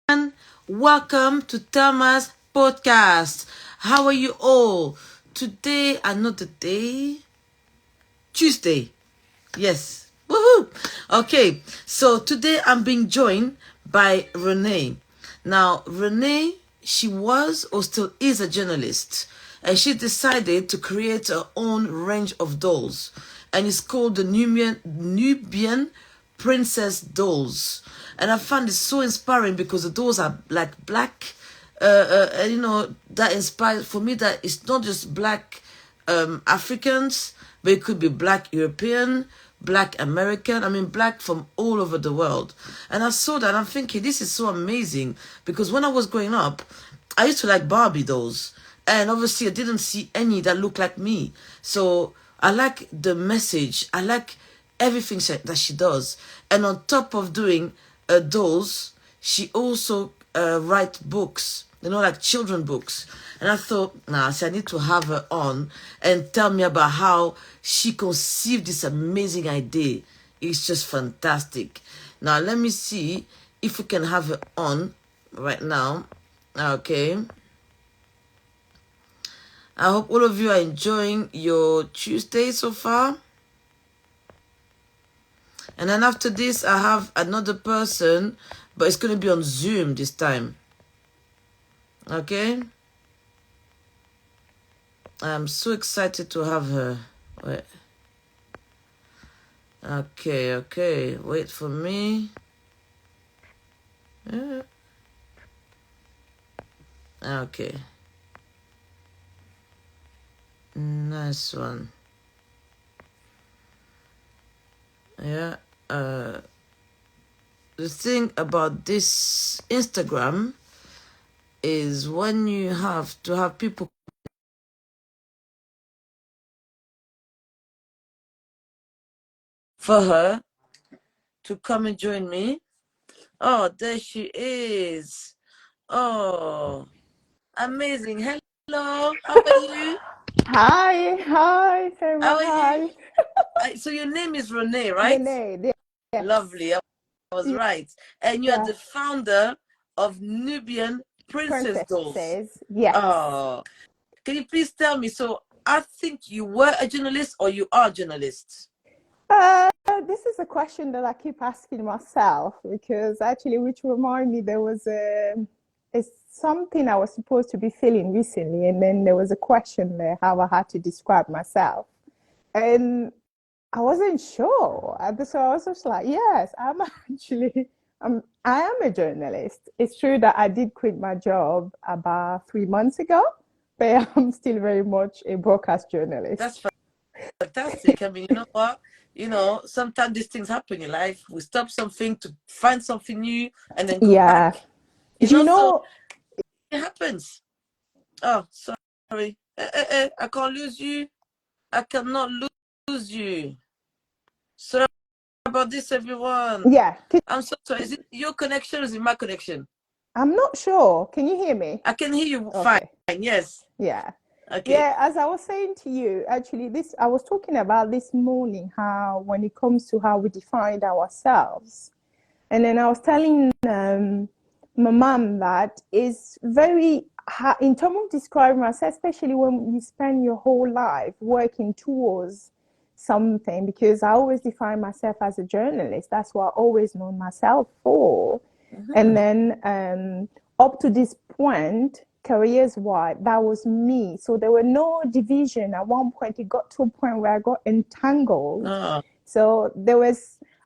everyone. Welcome to Thelma's podcast. How are you all? Today, another day, Tuesday. Yes. Woohoo! Okay, so today I'm being joined by Rene. Now, Rene, she was or still is a journalist, and she decided to create her own range of dolls, and it's called the Nubian Princess Dolls. And I found it so inspiring because the dolls are like black, and that inspires for me that it's not just black Africans, but it could be black European, black American, black from all over the world. And I saw that and I'm thinking, this is so amazing because when I was growing up, I used to like Barbie dolls. And obviously, I didn't see any that looked like me. So I like the message. I like everything that she does. And on top of doing dolls, she also writes books, like children books. And I thought, I need to have her on and tell me about how she conceived this amazing idea. It's just fantastic. Now, let me see if we can have her on right now. Okay. I hope all of you are enjoying your Tuesday so far. And then after this, I have another person, but it's going to be on Zoom this time. Okay? I'm so excited to have her. Wait. Okay. Wait for me. Okay. Nice one. Yeah. The thing about this Instagram is when you have to have people for her to come and join me. Oh, there she is. Oh, amazing. Hello, how are you? Hi, How Selma, are you? hi. So your name is Rene, right? Renee, yes, Lovely. I was right. And you are yeah, the founder of Nubian Princess Dolls. princesses, yes. Oh, can you please tell me? So I think you were a journalist or you are a journalist. This is a question that I keep asking myself because actually, which remind me, there was it's something I was supposed to be feeling recently, and then there was a question there how I had to describe myself, and I wasn't sure. So I was just like, yes, I'm actually, I am a journalist. It's true that I did quit my job about 3 months ago, but I'm still very much a broadcast journalist. That's fantastic. I mean, you know what? Sometimes these things happen in life. We stop something to find something new and then go Yeah. back. Do you So know, it happens. Oh, sorry. I can't lose you. I cannot lose you. Sorry about this, everyone. yeah, I'm so sorry. Is it your connection or is it my connection? I'm not sure. Can you hear me? I can hear you fine. Okay. Yes. Yeah. Okay. Yeah, as I was saying to you, actually, this I was talking about this morning how when it comes to how we define ourselves. And then I was telling my mom that is very in terms of describing myself, especially when you spend your whole life working towards something, because I always define myself as a journalist. That's what I always known myself for. And Mm-hmm. then up to this point, careers wise, that was me. So there were no division. At one point, it got to a point where I got entangled. Oh, So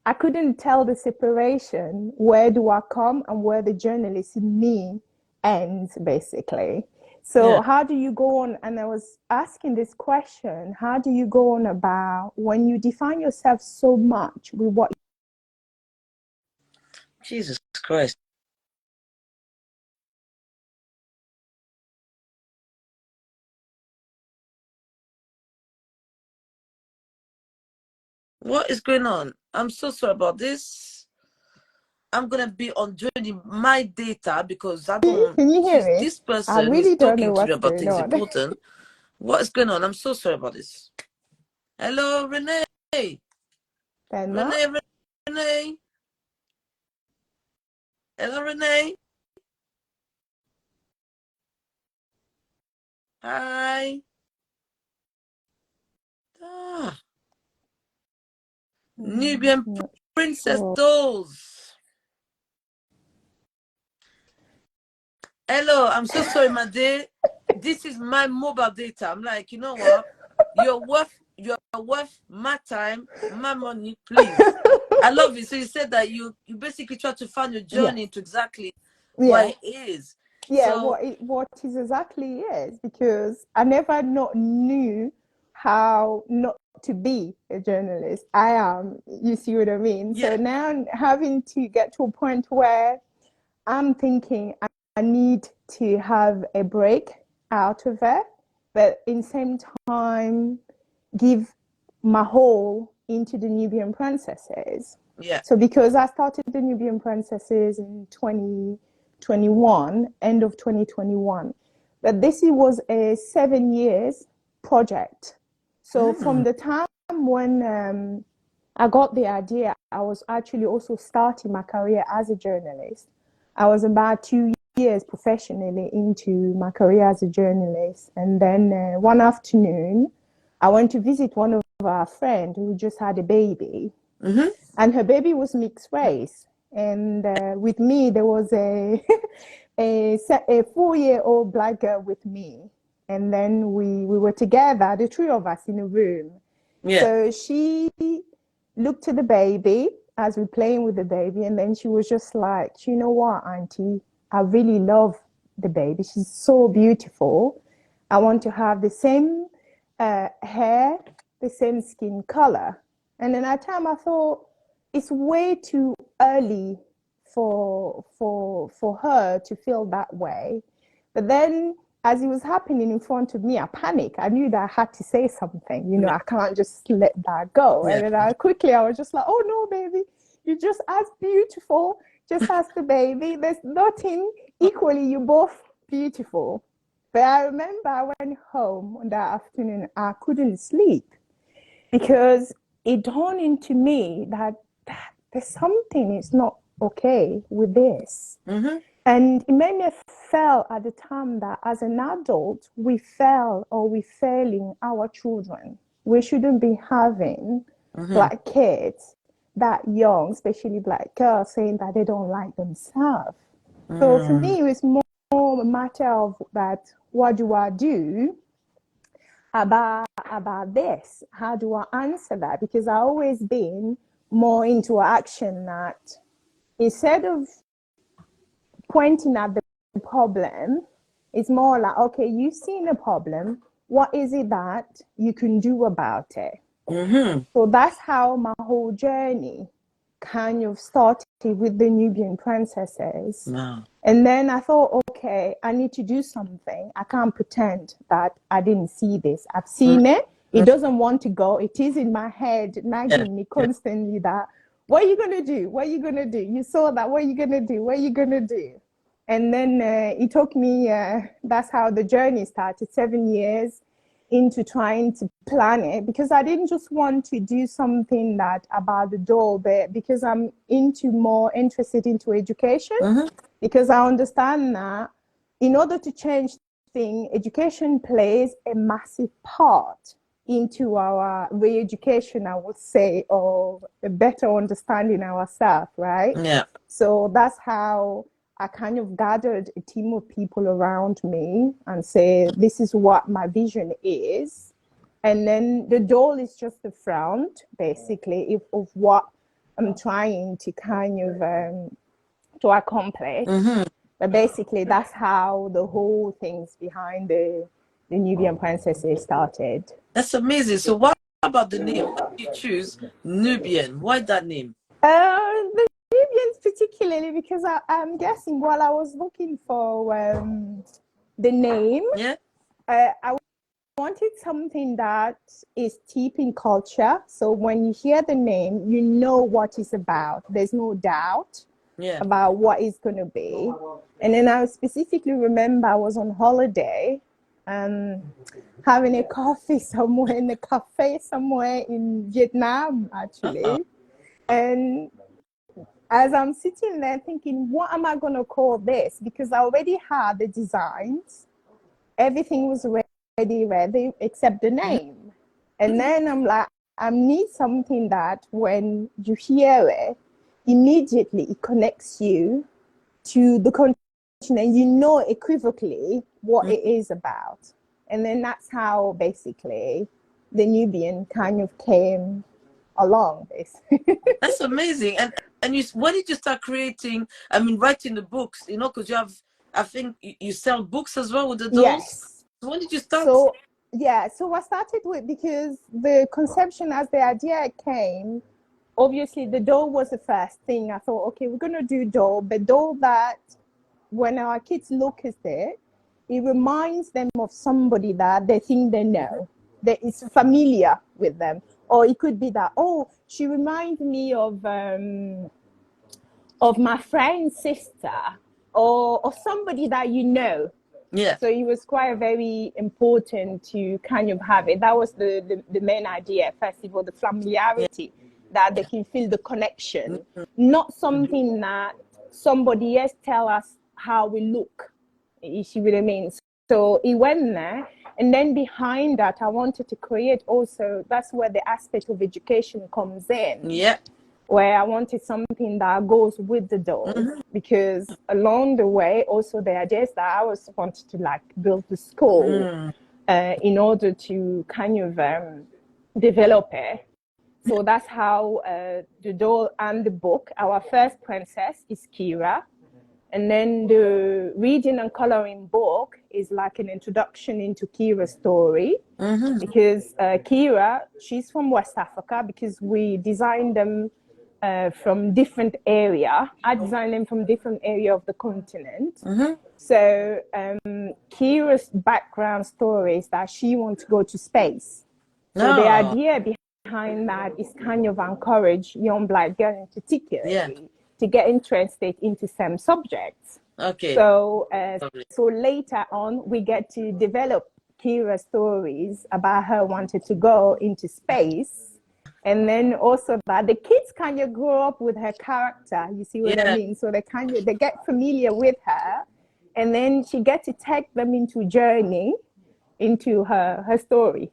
I couldn't tell the separation. Where do I come and where the journalist in me ends, basically. So yeah. how do you go on? And I was asking this question, how do you go on about when you define yourself so much with what Jesus Christ. What is going on? I'm so sorry about this. I'm gonna be on joining my data because I don't. can you hear me? This I person is really don't know talking to me what's about going things on. important. What is going on? I'm so sorry about this. Hello, Rene. Then, Rene. Rene. Hello, Rene. Hi. Ah, Nubian Not princess sure. dolls. Hello, I'm so sorry, my dear. This is my mobile data. I'm like, you know what? You're worth my time, my money, please. I love it. So you said that you basically try to find your Yeah, journey into exactly what yeah, it is. yeah. So What is exactly is because I never not knew how not to be a journalist. I am. You see what I mean? So yeah. now having to get to a point where I'm thinking I need to have a break out of it, but in the same time give my whole into the Nubian princesses. Yeah. So because I started the Nubian princesses in 2021, end of 2021, but this was a 7 years project. So from Mm, the time when I got the idea, I was actually also starting my career as a journalist. I was about 2 years professionally into my career as a journalist. And then one afternoon, I went to visit one of our friends who just had a baby. mm-hmm. And her baby was mixed race. And with me, there was a 4-year-old black girl with me. And then we were together, the three of us in a room. Yeah. So she looked at the baby as we playing with the baby, and then she was just like, you know what, Auntie, I really love the baby. She's so beautiful. I want to have the same hair, the same skin color. And then at time I thought it's way too early for her to feel that way. But then as it was happening in front of me, I panicked. I knew that I had to say something. You know, Yeah. I can't just let that go. Yeah. And then I was just like, oh no, baby, you're just as beautiful, just as the baby. There's nothing equally, you're both beautiful. But I remember I went home on that afternoon, I couldn't sleep because it dawned into me that there's something is not okay with this. Mm-hmm. And it made me feel at the time that as an adult, we fail or we failing our children. We shouldn't be having Mm-hmm. black kids that young, especially black girls, saying that they don't like themselves. So for Mm. me, it was more a matter of that, what do I do about this? How do I answer that? Because I always been more into action that instead of pointing at the problem, it's more like, okay, you've seen a problem. What is it that you can do about it? Mm-hmm. So that's how my whole journey kind of started with the Nubian princesses. Wow. And then I thought, okay, I need to do something. I can't pretend that I didn't see this. I've seen it. It Mm-hmm. doesn't want to go. It is in my head, Yeah. nagging me Yeah. constantly that, what are you going to do? What are you going to do? You saw that. What are you going to do? What are you going to do? And then it took me, that's how the journey started, 7 years into trying to plan it because I didn't just want to do something that about the doll, but because I'm into more interested into education, Mm-hmm. because I understand that in order to change things, education plays a massive part into our re-education, I would say, or a better understanding ourselves, right? Yeah. So that's how I kind of gathered a team of people around me and say, this is what my vision is. And then the doll is just the front, basically, of what I'm trying to kind of to accomplish. Mm-hmm. But basically, that's how the whole things behind the Nubian princesses started. That's amazing. So what about the name? Why did you choose Nubian? Why that name? The Nubians, particularly, because I'm guessing while I was looking for the name, Yeah. I wanted something that is deep in culture. So when you hear the name, you know what it's about. There's no doubt Yeah. about what it's going to be. And then I specifically remember I was on holiday and having a coffee somewhere in a cafe somewhere in Vietnam, Uh-huh. actually. And as I'm sitting there thinking, what am I going to call this? Because I already had the designs, everything was already read it except the name. And then I'm like, I need something that when you hear it, immediately it connects you to the continent, you know equivocally what it is about. And then that's how basically the Nubian kind of came along, basically. That's amazing. And you, when did you start creating? I mean, writing the books. You know, because you have, I think you sell books as well with the dolls. Yes. So when did you start? So yeah, so I started with, because the conception as the idea came, obviously the doll was the first thing. I thought, okay, we're gonna do doll, but doll that when our kids look at it, it reminds them of somebody that they think they know, that is familiar with them. Or it could be that, oh, she reminds me of my friend's sister, or somebody that you know. Yeah. So it was quite very important to kind of have it. That was the main idea, first of all, the familiarity, that they can feel the connection, not something that somebody else tell us how we look. You see what I mean? So it went there. And then behind that, I wanted to create also, that's where the aspect of education comes in. Yeah. Where I wanted something that goes with the doll, because along the way, also the idea is that I was wanted to like build the school in order to kind of develop it. So that's how the doll and the book, our first princess is Kira. And then the reading and coloring book is like an introduction into Kira's story. Because Kira, she's from West Africa, because we designed them from different area. I designed them from different area of the continent. So Kira's background story is that she wants to go to space. So the idea behind that is kind of encourage young black girls in particular to get interested into STEM subjects. Okay. So so later on, we get to develop Kira's stories about her wanting to go into space. And then also that the kids kind of grow up with her character. You see what I mean? So they get familiar with her, and then she gets to take them into journey into her story.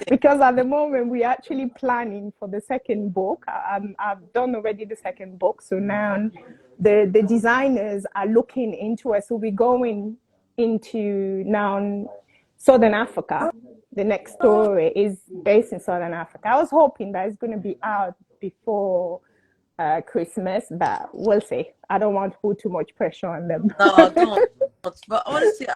Because at the moment we're actually planning for the second book. I've done already the second book, so now the designers are looking into it. So we're going into now Southern Africa. The next story is based in Southern Africa. I was hoping that it's going to be out before Christmas, but we'll see. I don't want to put too much pressure on them. No, don't. But honestly,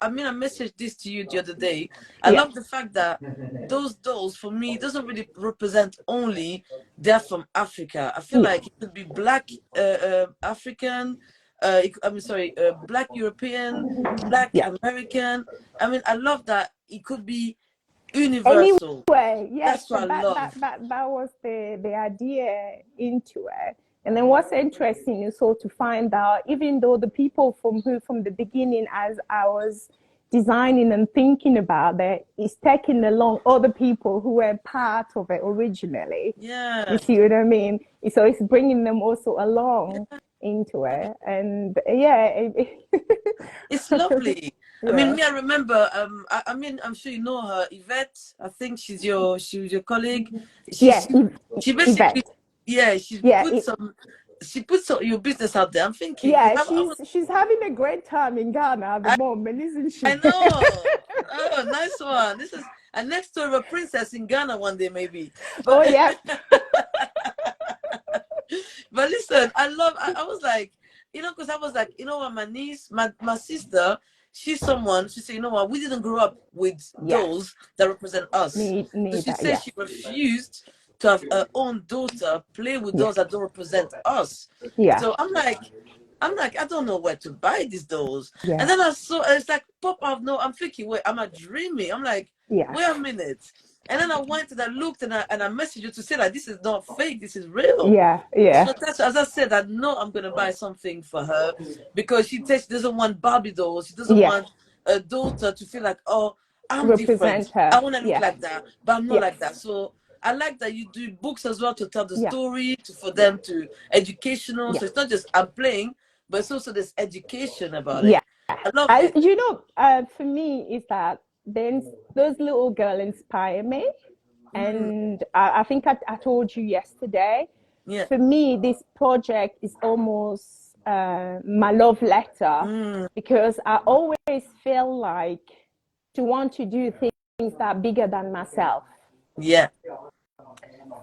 I mean, I messaged this to you the other day. I love the fact that those dolls, for me, doesn't really represent only they're from Africa. I feel like it could be black African, black European, black American. I mean, I love that it could be universal. Anyway, yes, That's what I love. that was the idea into it. And then what's interesting is so to find out, even though the people from the beginning, as I was designing and thinking about it, is taking along other people who were part of it originally. Yeah. You see what I mean? So it's bringing them also along into it. And it's lovely. I mean, me, I remember. I mean, I'm sure you know her, Yvette. I think she was your colleague. She basically, she put some your business out there. I'm thinking, she's having a great time in Ghana at the moment, isn't she? I know. Oh, nice one. This is a next door of a princess in Ghana one day, maybe. But, but listen, I was like, because I was like, what, my niece, my sister, she's someone, she said, you know what, we didn't grow up with dolls that represent us. So she said she refused to have her own daughter play with dolls that don't represent us. So I'm like, I don't know where to buy these dolls. And then I saw, it's like pop out. No, I'm thinking, wait, am I dreaming? I'm like, wait a minute. And then I went and I looked and I messaged you to say like, this is not fake, this is real. So that's, as I said, I know I'm gonna buy something for her, because she doesn't want Barbie dolls. She doesn't want a daughter to feel like, oh, I'm different. I want to look like that, but I'm not like that. So I like that you do books as well to tell the story, for them to educational. So it's not just I'm playing, but it's also this education about it. I love it. For me, is that then those little girls inspire me. And I think I told you yesterday, Yeah. for me, this project is almost my love letter, because I always feel like to want to do things that are bigger than myself. Yeah.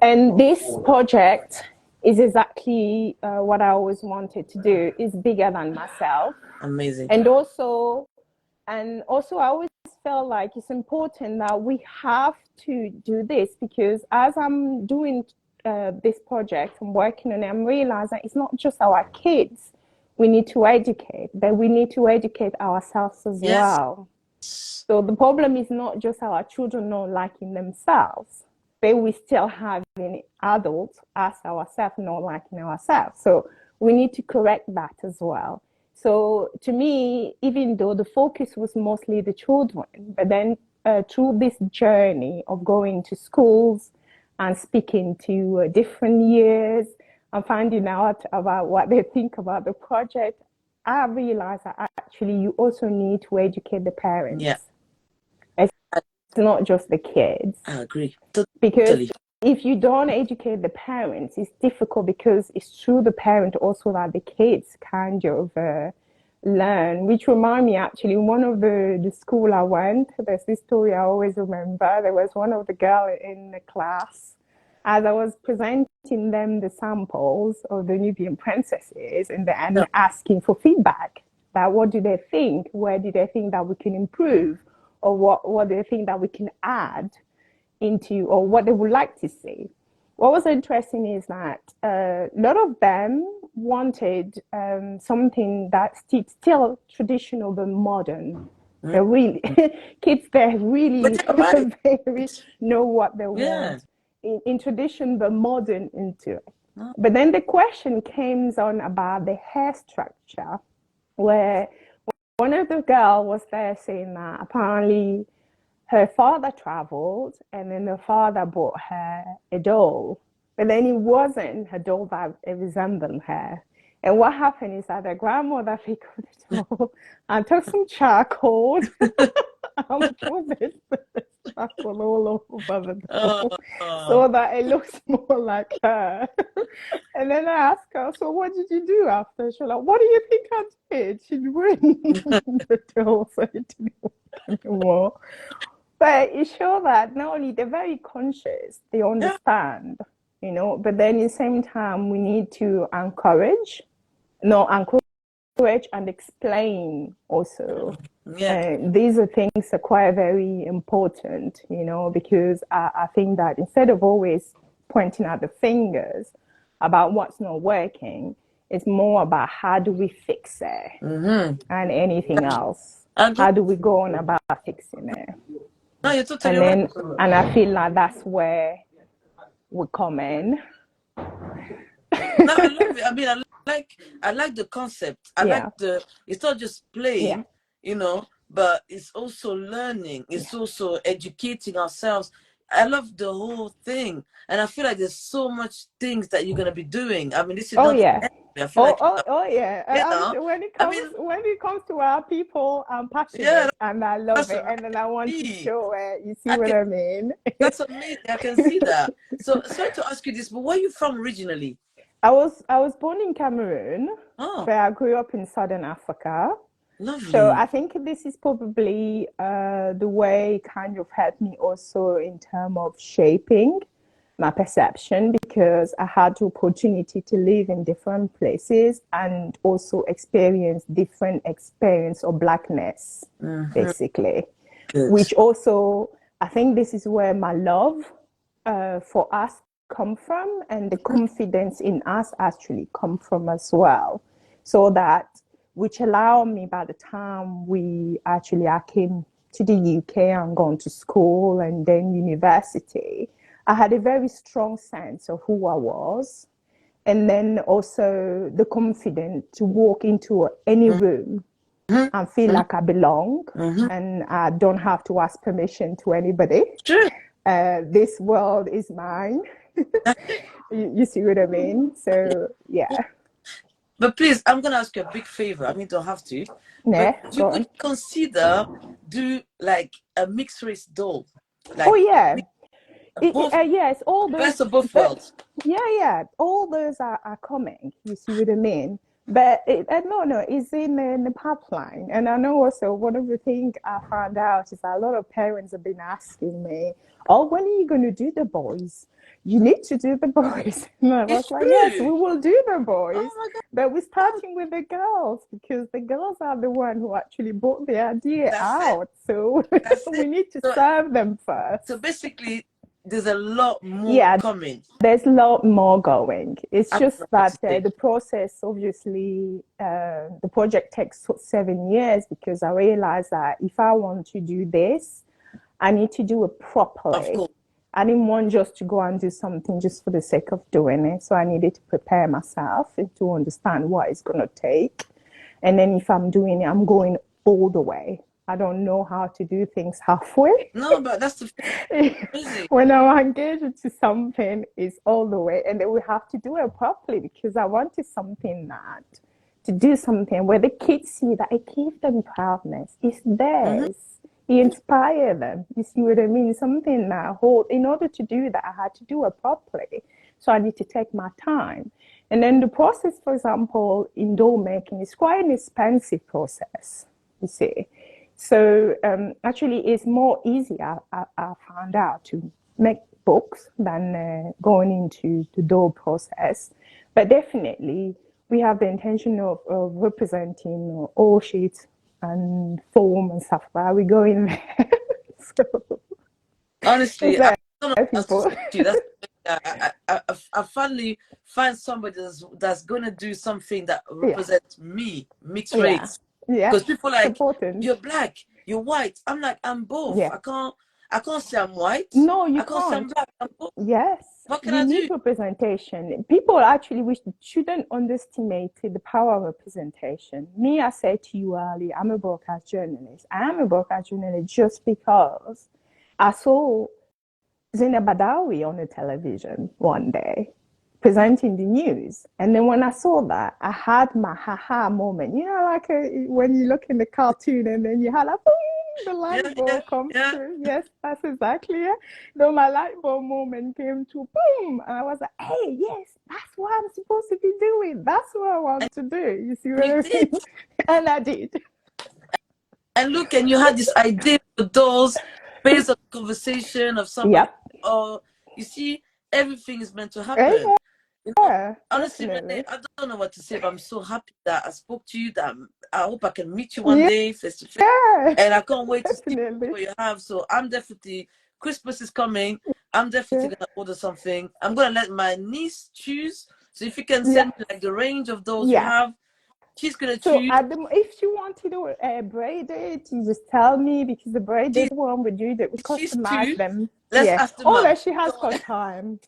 And this project is exactly what I always wanted to do. It's bigger than myself. Amazing. And also, I always felt like it's important that we have to do this, because as I'm doing this project, I'm working on it, I'm realizing it's not just our kids we need to educate, but we need to educate ourselves as Yes. well. So the problem is not just our children not liking themselves, but we still having adults as ourselves not liking ourselves. So we need to correct that as well. So to me, even though the focus was mostly the children, but then through this journey of going to schools and speaking to different years and finding out about what they think about the project, I realized that actually you also need to educate the parents. Yeah. It's not just the kids. I agree. Because Totally. if you don't educate the parents, it's difficult, because it's through the parent also that the kids kind of learn. Which remind me, actually, one of the school I went, there's this story I always remember. There was one of the girl in the class, as I was presenting them the samples of the Nubian princesses and asking for feedback. That what do they think? Where do they think that we can improve? Or what do they think that we can add into, or what they would like to see? What was interesting is that a lot of them wanted something that's still traditional but modern. They're really kids. They really But you're right. very know what they Yeah. want in tradition but modern into it. No. But then the question came on about the hair structure, where one of the girls was there saying that apparently her father traveled and then the father bought her a doll, but then it wasn't her doll that resembled her. And what happened is that the grandmother picked up the doll and took some charcoal and put this charcoal all over the doll so that it looks more like her. And then I asked her, so what did you do after? She was like, what do you think I did? She ruined the doll, so it didn't work anymore. But it shows that not only they're very conscious, they Yeah. understand, but then at the same time, we need to encourage and explain also. Yeah. These are things that are quite very important, because I think that instead of always pointing out the fingers about what's not working, it's more about how do we fix it and anything else. I agree. How do we go on about fixing it? No, you're totally And right. then, and I feel like that's where we come in. No, I love it. I mean, I like the concept. I like Yeah, it's not just yeah, playing, but it's also learning. It's yeah. also educating ourselves. I love the whole thing. And I feel like there's so much things that you're gonna be doing. I mean, this is Oh not the yeah. end. I feel like Oh yeah. you know, When it I comes mean, to our people, I'm yeah, passionate and I love that's it, and then I want to me. show it. You see I what can I mean? that's amazing. I can see that. So sorry to ask you this, but where are you from originally? I was born in Cameroon, Oh, but I grew up in Southern Africa. So lovely. I think this is probably the way it kind of helped me also in terms of shaping my perception, because I had the opportunity to live in different places and also experience different experience of blackness, Hmm. basically. Good. Which also, I think this is where my love for us come from, and the confidence in us actually come from as well. So that, which allowed me, by the time I came to the UK and gone to school and then university, I had a very strong sense of who I was. And then also the confidence to walk into any room Mm-hmm. and feel like I belong, Mm-hmm. and I don't have to ask permission to anybody. Sure. This world is mine. You see what I mean? So, yeah. But please, I'm gonna ask you a big favor. I mean, don't have to, but Yeah, you go would on. consider do like a mixed race doll, Oh like yeah, both yes, all those, best of both but worlds. yeah, all those are coming. You see what I mean? But no, it's in the pipeline. And I know also one of the things I found out is that a lot of parents have been asking me, "Oh, when are you going to do the boys? You need to do the boys." And I was It's like, "Yes, we true. will do the Oh boys." my But we're God, starting with the girls because the girls are the one who actually brought the idea that's it. out. So That's we it. need to So, serve them first. so basically, there's a lot more Yeah, coming. there's a lot more going. It's I don't just know what to that say. the process, obviously, the project takes 7 years because I realized that if I want to do this, I need to do it Of properly. course. I didn't want just to go and do something just for the sake of doing it. So I needed to prepare myself and to understand what it's going to take. And then if I'm doing it, I'm going all the way. I don't know how to do things halfway. No, but that's the crazy. When I'm engaged into something, it's all the way. And then we have to do it properly because I wanted something that to do something where the kids see that it gives them proudness. It's Hmm. theirs. It inspires them. You see what I mean? Something that hold in order to do that, I had to do it properly. So I need to take my time. And then the process, for example, in dough making is quite an expensive process, you see. So actually, it's more easier, I found out, to make books than going into the dough process. But definitely, we have the intention of representing all sheets and foam and stuff like that. We go in there. So it's Honestly, I like don't know what else to people. say to you. That's I finally find somebody that's gonna do something that Yeah, represents me, mixed yeah, race. yeah. Because people It's like important. you're black, you're white. I'm like I'm both. Yeah. I can't say I'm white. No, you I can't say I'm can't. black. I'm both. Yes, What can we I need do? representation. People actually we shouldn't underestimate the power of representation. Me, I said to you earlier, I'm a broadcast journalist. I am a broadcast journalist just because I saw Zainab Badawi on the television one day presenting the news. And then when I saw that, I had my haha moment. You know, like when you look in the cartoon and then you had a boom, the Yeah, light yeah, bulb comes yeah. through. Yes, that's exactly it. So my light bulb moment came to boom. And I was like, hey, yes, that's what I'm supposed to be doing. That's what I want to do. You see And what you I did. mean? And I did. And look, and you had this idea for dolls based on conversation of somebody. Yep. Or you see, everything is meant to happen. You know, Yeah, honestly, Rene, definitely. I don't know what to say, but I'm so happy that I spoke to you. That I hope I can meet you one Yeah, day face to face, and I can't wait to see definitely. what you have. So I'm definitely Christmas is coming. I'm definitely Yeah. gonna order something. I'm gonna let my niece choose. So if you can Yeah. send me like the range of those you Yeah. have, she's gonna So choose. at the if you want to do braided, you just tell me because the She's braided one we do that we she's customize 2. them. Let's Yeah. ask the Oh, mom. that she has got time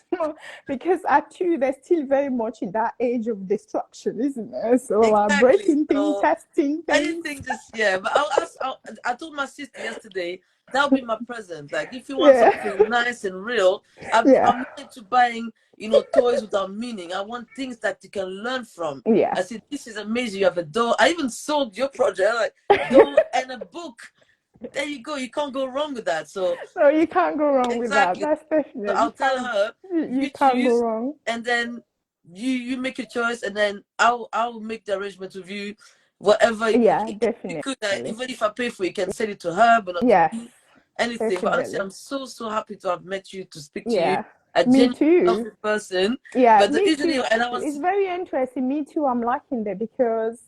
because at 2 they're still very much in that age of destruction, isn't it? So Exactly. breaking things, So testing things. anything, just yeah. But I'll ask. I told my sister yesterday that'll be my present. Like if you want Yeah. something nice and real, Yeah. I'm not into buying toys without meaning. I want things that you can learn from. Yeah. I said this is amazing. You have a doll. I even sold your project like doll and a book. There you go. You can't go wrong with that. So So you can't go wrong with that. exactly. That's So definitely I'll tell her you you can't go choose, wrong. and then you make your choice, and then I'll make the arrangement with you. Whatever Yeah, you could, definitely. even if I pay for it, you can send it to her, but not to Yes, me. Anything. But honestly, definitely. I'm so happy to have met you, to speak to you. Yeah, A me genuine too. lovely person. Yeah, But me usually, too. and I It's was very interesting. Me too. I'm liking that because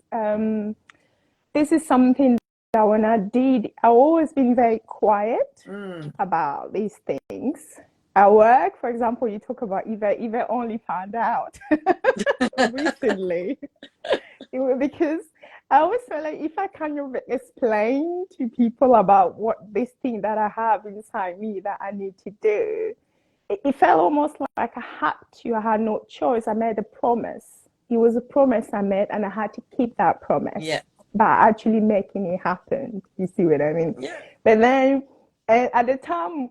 this is something that when I did, I've always been very quiet mm, about these things. At work, for example, you talk about Eva. Eva only found out recently. Because I always feel like if I kind of explain to people about what this thing that I have inside me that I need to do, it felt almost like I had to. I had no choice. I made a promise. It was a promise I made, and I had to keep that promise yeah, by actually making it happen. You see what I mean? yeah. But then, And at the time,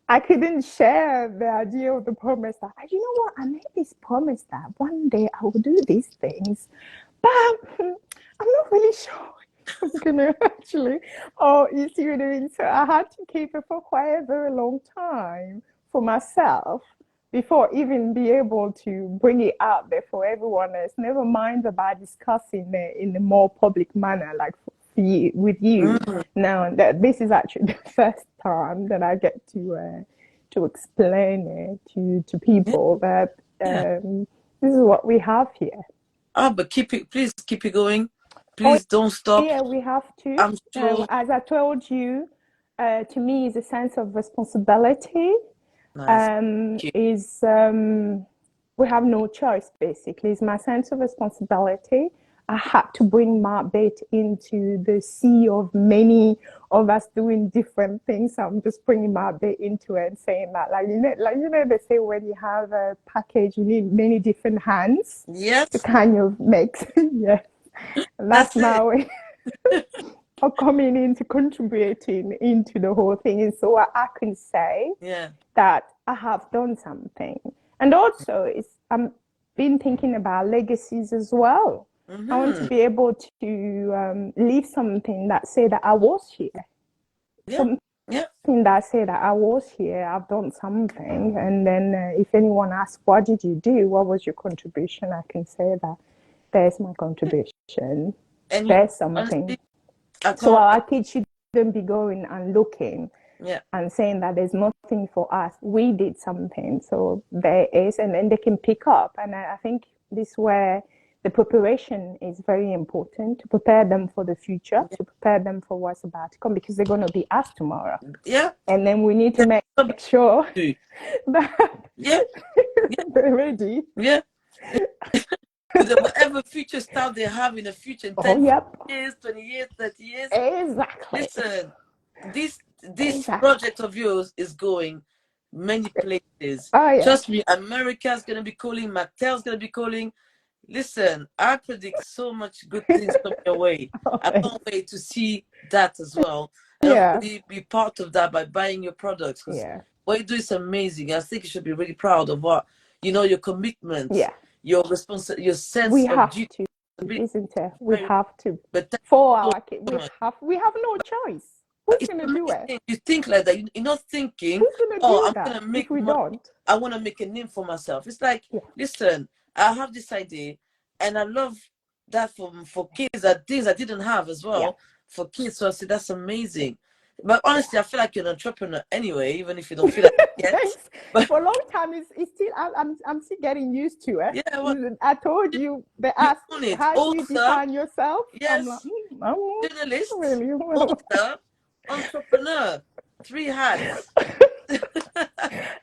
I couldn't share the idea of the promise that, you know what, I made this promise that one day I will do these things, but I'm not really sure if I'm going to actually, oh, you see what I mean? So I had to keep it for quite a very long time for myself before even be able to bring it out there for everyone else. Never mind about discussing it in a more public manner, like you, with you. Now that this is actually the first time that I get to explain it to people that this is what we have here. Oh, but please keep it going. Please don't stop. Yeah, we have to. I'm sure. As I told you, to me, is a sense of responsibility. Nice. We have no choice, basically. It's my sense of responsibility. I had to bring my bit into the sea of many of us doing different things. So I'm just bringing my bit into it and saying that, they say when you have a package, you need many different hands. Yes. To kind of make, yeah. That's my way of coming into contributing into the whole thing. And so I can say that I have done something. And also, I'm been thinking about legacies as well. I want to be able to leave something that say that I was here. Something that say that I was here, I've done something. And then if anyone asks, what did you do? What was your contribution? I can say that there's my contribution. And there's something. So our kids shouldn't be going and looking and saying that there's nothing for us. We did something, so there is, and then they can pick up. And I think this is where the preparation is very important, to prepare them for the future, to prepare them for what's about to come, because they're going to be us tomorrow. Yeah. And then we need to make sure that they're ready. Yeah. Whatever future style they have in the future, in 10 years, 20 years, 30 years. Exactly. Listen, this project of yours is going many places. Trust me, America's going to be calling, Mattel's going to be calling. Listen, I predict so much good things coming your way. I can't wait to see that as well. And hopefully be part of that by buying your products. Because what you do is amazing. I think you should be really proud of what, your commitment. Your sense of duty, isn't it? We have to. But for our kids, we have no choice. Who's going to do it? You think like that. You're not thinking, I'm going to make money. I want to make a name for myself. It's like, listen, I have this idea, and I love that for kids, that things I didn't have as well for kids. So I say that's amazing. But honestly, I feel like you're an entrepreneur anyway, even if you don't feel like it yet. But for a long time, it's still I'm still getting used to it. Yeah, well, I told you, they asked, how do you define yourself? Yes, I'm journalist, really author, entrepreneur, 3 hats.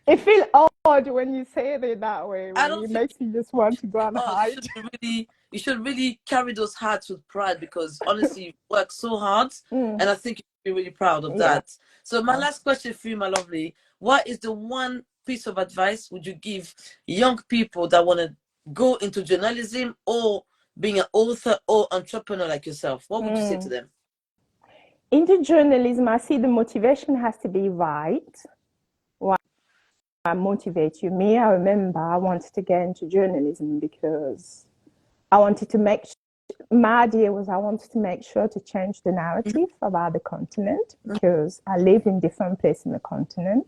It feels odd when you say it that way. It makes you just want to go and hide. You should really carry those hats with pride, because honestly, you work so hard, and I think you should be really proud of that. So my last question for you, my lovely, what is the one piece of advice would you give young people that want to go into journalism or being an author or entrepreneur like yourself? What would you say to them? Into journalism, I see the motivation has to be right. I motivate you. Me, I remember I wanted to get into journalism because I wanted to my idea was I wanted to make sure to change the narrative about the continent, because I lived in different places in the continent,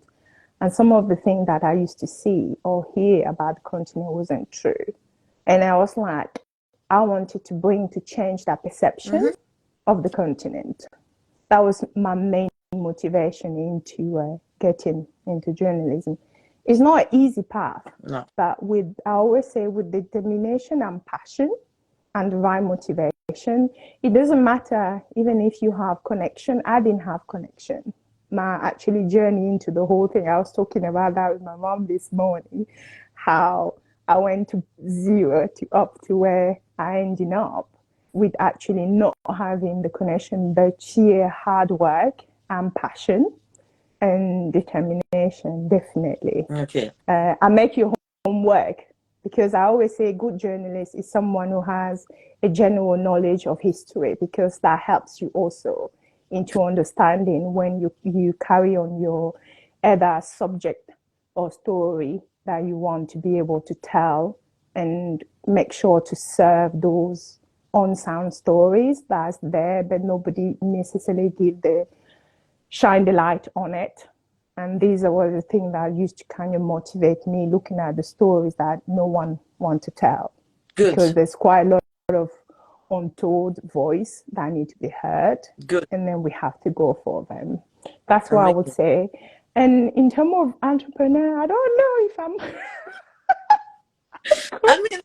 and some of the things that I used to see or hear about the continent wasn't true. And I was like, I wanted to change that perception of the continent. That was my main motivation into getting into journalism. It's not an easy path, but I always say, with determination and passion and the right motivation, it doesn't matter even if you have connection. I didn't have connection. My actually journey into the whole thing, I was talking about that with my mom this morning, how I went to 0 to up to where I ended up with actually not having the connection, but sheer hard work and passion and determination, definitely. Okay. I make your homework, because I always say a good journalist is someone who has a general knowledge of history, because that helps you also into understanding when you carry on your either subject or story that you want to be able to tell, and make sure to serve those unsound stories that's there, but nobody necessarily shine the light on it. And these are the things that used to kind of motivate me, looking at the stories that no one wants to tell. Good. Because there's quite a lot of untold voice that need to be heard. Good. And then we have to go for them. That's what I would say. And in terms of entrepreneur, I don't know if I'm... I mean,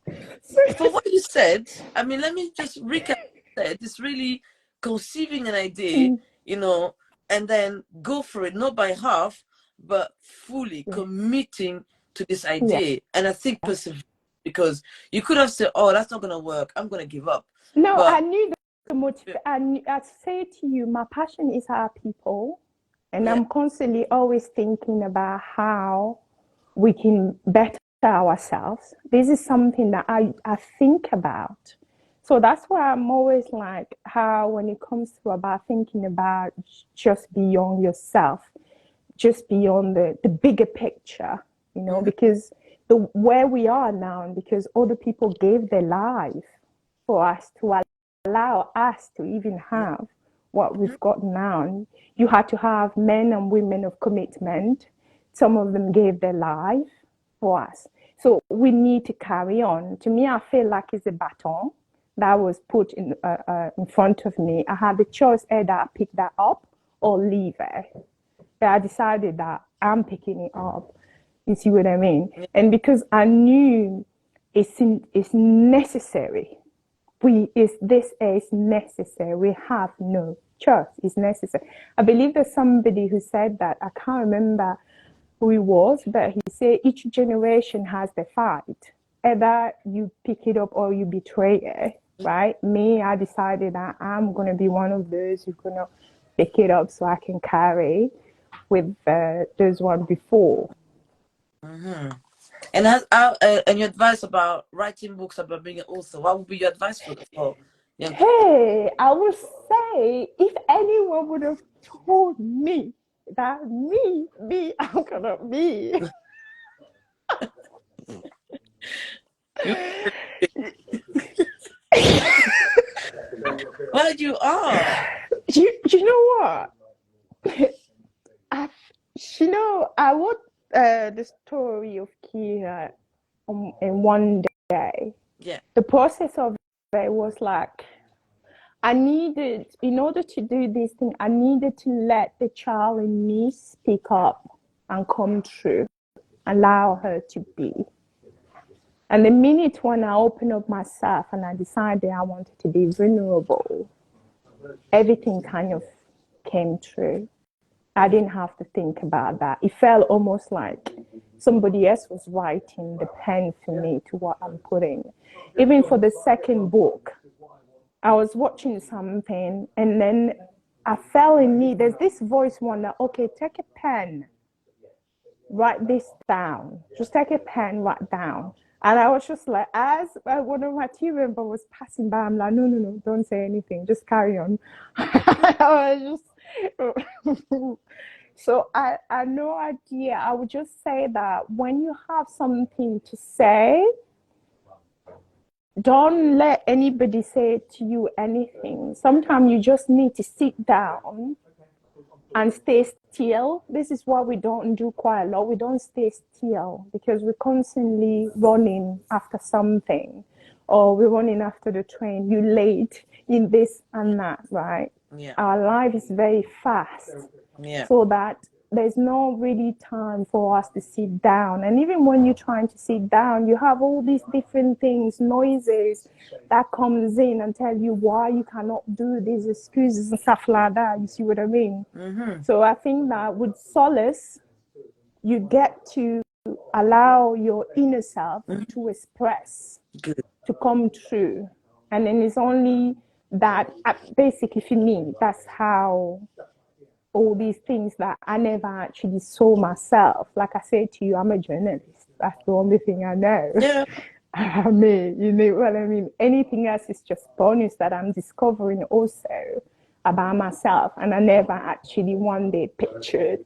for what you said, I mean, let me just recap. It's really conceiving an idea, you know, and then go for it, not by half, but fully committing to this idea. And I think persevere, because you could have said, oh, that's not going to work, I'm going to give up. No, but I knew the motive. I say to you, my passion is our people. And I'm constantly always thinking about how we can better ourselves. This is something that I think about. So that's why I'm always like, how when it comes to about thinking about just beyond yourself, just beyond the bigger picture, you know, because where we are now, and because other people gave their life for us to allow us to even have what we've got now. You had to have men and women of commitment. Some of them gave their life for us. So we need to carry on. To me, I feel like it's a baton that was put in front of me. I had the choice either I pick that up or leave it. But I decided that I'm picking it up. You see what I mean? And because I knew it's necessary. This is necessary. We have no choice. It's necessary. I believe there's somebody who said that. I can't remember who he was, but he said each generation has the fight. Either you pick it up or you betray it, right? Me, I decided that I'm going to be one of those who's going to pick it up so I can carry with those one before. And your advice about writing books, about being an author, what would be your advice for young people? Hey, I would say if anyone would have told me that I'm gonna be. Well, you are. You know what? I wrote the story of Kira in one day. Yeah. The process of it was like, I needed, in order to do this thing, I needed to let the child in me speak up and come true, allow her to be. And the minute when I opened up myself and I decided I wanted to be vulnerable, everything kind of came true. I didn't have to think about that. It felt almost like somebody else was writing the pen for me to what I'm putting. Even for the second book, I was watching something and then I felt in me, there's this voice one that, okay, take a pen, write this down. Just take a pen, write down. And I was just like, as one of my team members was passing by, I'm like, no, don't say anything. Just carry on. I was just... So I had no idea. I would just say that when you have something to say, don't let anybody say to you anything. Sometimes you just need to sit down and stay still. This is what we don't do quite a lot. We don't stay still because we're constantly running after something, or we're running after the train. You're late in this and that, right? Yeah. Our life is very fast. Yeah. So that there's no really time for us to sit down. And even when you're trying to sit down, you have all these different things, noises that comes in and tell you why you cannot do these excuses and stuff like that. You see what I mean? So I think that with solace, you get to allow your inner self to express, to come true. And then it's only that, basically for me, that's how all these things that I never actually saw myself. Like I said to you, I'm a journalist. That's the only thing I know. Yeah. I mean, you know what I mean? Anything else is just bonus that I'm discovering also about myself, and I never actually one day pictured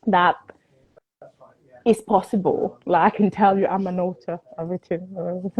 that it's possible. Like I can tell you, I'm an author. I've written.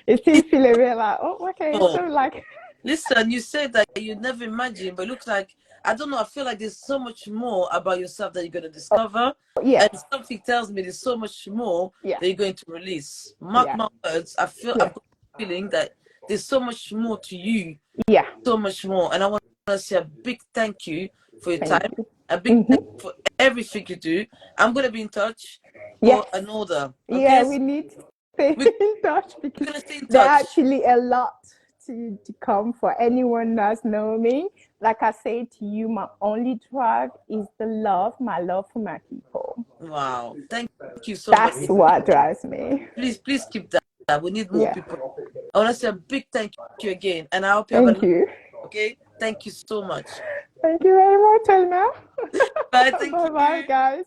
It still feel a bit like, oh, okay. Oh, So like, listen, you said that you never imagined, but it looks like, I don't know, I feel like there's so much more about yourself that you're going to discover. yeah, And something tells me there's so much more yeah, that you're going to release. Mark yeah, my words, yeah, I've got a feeling that there's so much more to you, yeah. so much more. And I want to say a big thank you for your Thank time, you. a big thank Mm-hmm. you for everything you do. I'm going to be in touch for Yes. an order. Yeah, Okay? we need to stay We're in touch because going to stay in there are touch. actually a lot to come for anyone that's know me. Like I say to you, my only drive is the love, my love for my people. Wow. Thank you so much. That's what drives me. Please keep that. We need more Yeah. people. I want to say a big thank you again. And I hope you have a Thank nice, you. okay? Thank you so much. Thank you very much, Elna. Bye. Thank Bye bye, you. guys.